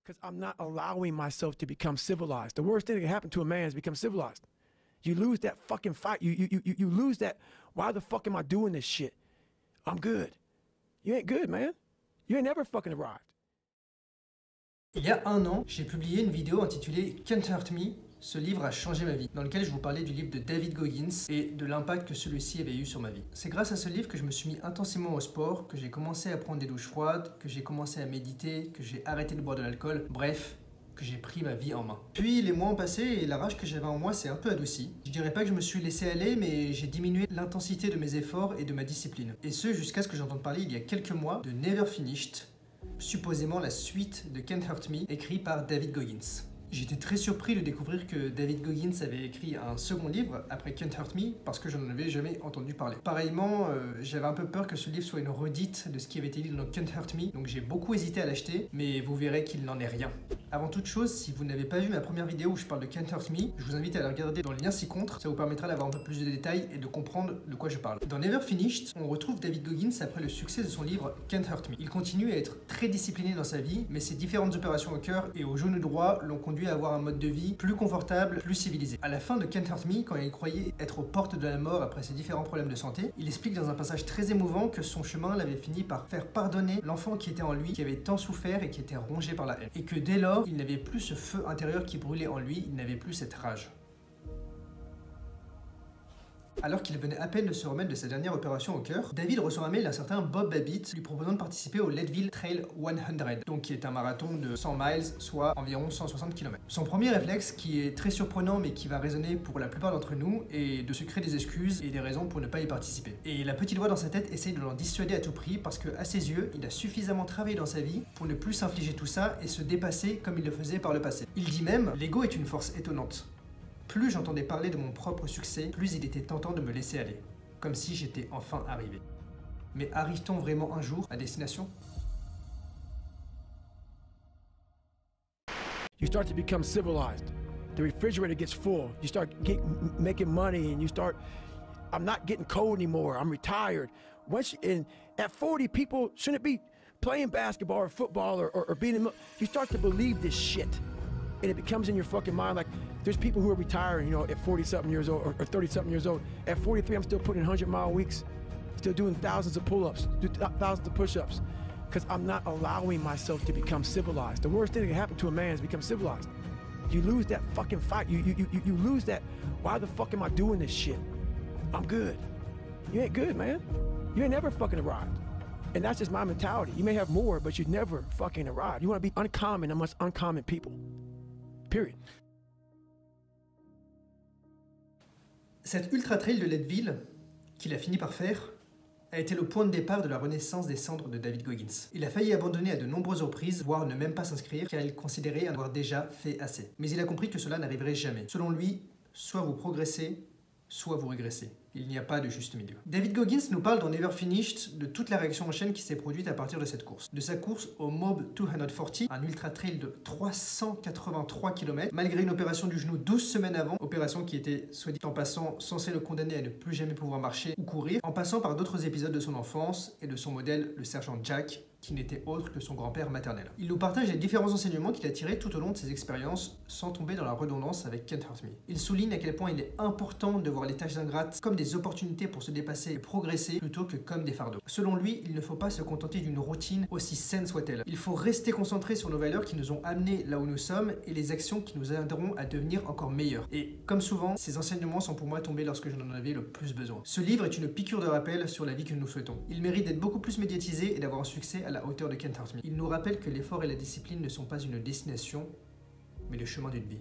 Because I'm not allowing myself to become civilized. The worst thing that can happen to a man is become civilized. You lose that fucking fight. You lose that, why the fuck am I doing this shit? I'm good. You ain't good, man. You ain't never fucking arrived. Il y a un an, j'ai publié une vidéo intitulée Can't Hurt Me. Ce livre a changé ma vie, dans lequel je vous parlais du livre de David Goggins et de l'impact que celui-ci avait eu sur ma vie. C'est grâce à ce livre que je me suis mis intensément au sport, que j'ai commencé à prendre des douches froides, que j'ai commencé à méditer, que j'ai arrêté de boire de l'alcool, bref, que j'ai pris ma vie en main. Puis les mois ont passé et la rage que j'avais en moi s'est un peu adoucie. Je dirais pas que je me suis laissé aller, mais j'ai diminué l'intensité de mes efforts et de ma discipline. Et ce, jusqu'à ce que j'entende parler il y a quelques mois de Never Finished, supposément la suite de Can't Hurt Me, écrit par David Goggins. J'étais très surpris de découvrir que David Goggins avait écrit un second livre après Can't Hurt Me parce que je n'en avais jamais entendu parler. Pareillement, j'avais un peu peur que ce livre soit une redite de ce qui avait été dit dans Can't Hurt Me, donc j'ai beaucoup hésité à l'acheter, mais vous verrez qu'il n'en est rien. Avant toute chose, si vous n'avez pas vu ma première vidéo où je parle de Can't Hurt Me, je vous invite à la regarder dans le lien ci-contre, ça vous permettra d'avoir un peu plus de détails et de comprendre de quoi je parle. Dans Never Finished, on retrouve David Goggins après le succès de son livre Can't Hurt Me. Il continue à être très discipliné dans sa vie, mais ses différentes opérations au cœur et au genou droit l'ont conduit à avoir un mode de vie plus confortable, plus civilisé. À la fin de Can't Hurt Me, quand il croyait être aux portes de la mort après ses différents problèmes de santé, il explique dans un passage très émouvant que son chemin l'avait fini par faire pardonner l'enfant qui était en lui, qui avait tant souffert et qui était rongé par la haine. Et que dès lors, il n'avait plus ce feu intérieur qui brûlait en lui, il n'avait plus cette rage. Alors qu'il venait à peine de se remettre de sa dernière opération au cœur, David reçoit un mail d'un certain Bob Babbitt lui proposant de participer au Leadville Trail 100, donc qui est un marathon de 100 miles, soit environ 160 km. Son premier réflexe, qui est très surprenant mais qui va résonner pour la plupart d'entre nous, est de se créer des excuses et des raisons pour ne pas y participer. Et la petite voix dans sa tête essaye de l'en dissuader à tout prix parce que, à ses yeux, il a suffisamment travaillé dans sa vie pour ne plus s'infliger tout ça et se dépasser comme il le faisait par le passé. Il dit même « L'ego est une force étonnante. Plus j'entendais parler de mon propre succès, plus il était tentant de me laisser aller, comme si j'étais enfin arrivé. Mais arrive-t-on vraiment un jour à destination ? You start to become civilized. The refrigerator gets full. You start making money and you start, I'm not getting cold anymore. I'm retired. At 40, people shouldn't be playing basketball or football or being in, you start to believe this shit. And it becomes in your fucking mind like, there's people who are retiring, you know, at 40-something years old or 30-something years old. At 43, I'm still putting 100-mile weeks, still doing thousands of pull-ups, thousands of push-ups, because I'm not allowing myself to become civilized. The worst thing that can happen to a man is become civilized. You lose that fucking fight. You lose that, why the fuck am I doing this shit? I'm good. You ain't good, man. You ain't never fucking arrived. And that's just my mentality. You may have more, but you never fucking arrived. You want to be uncommon amongst uncommon people. Period. Cette ultra trail de Leadville, qu'il a fini par faire, a été le point de départ de la renaissance des cendres de David Goggins. Il a failli abandonner à de nombreuses reprises, voire ne même pas s'inscrire, car il considérait avoir déjà fait assez. Mais il a compris que cela n'arriverait jamais. Selon lui, soit vous progressez, soit vous régressez. Il n'y a pas de juste milieu. David Goggins nous parle dans Never Finished de toute la réaction en chaîne qui s'est produite à partir de cette course. De sa course au Mob 240, un ultra trail de 383 km, malgré une opération du genou 12 semaines avant, opération qui était, soit dit en passant, censée le condamner à ne plus jamais pouvoir marcher ou courir, en passant par d'autres épisodes de son enfance et de son modèle, le sergent Jack, qui n'était autre que son grand-père maternel. Il nous partage les différents enseignements qu'il a tirés tout au long de ses expériences, sans tomber dans la redondance avec Can't Hurt Me. Il souligne à quel point il est important de voir les tâches ingrates comme des opportunités pour se dépasser et progresser, plutôt que comme des fardeaux. Selon lui, il ne faut pas se contenter d'une routine, aussi saine soit-elle. Il faut rester concentré sur nos valeurs qui nous ont amenés là où nous sommes et les actions qui nous aideront à devenir encore meilleurs. Et comme souvent, ces enseignements sont pour moi tombés lorsque j'en avais le plus besoin. Ce livre est une piqûre de rappel sur la vie que nous souhaitons. Il mérite d'être beaucoup plus médiatisé et d'avoir un succès à la hauteur de Can't Hurt Me. Il nous rappelle que l'effort et la discipline ne sont pas une destination, mais le chemin d'une vie.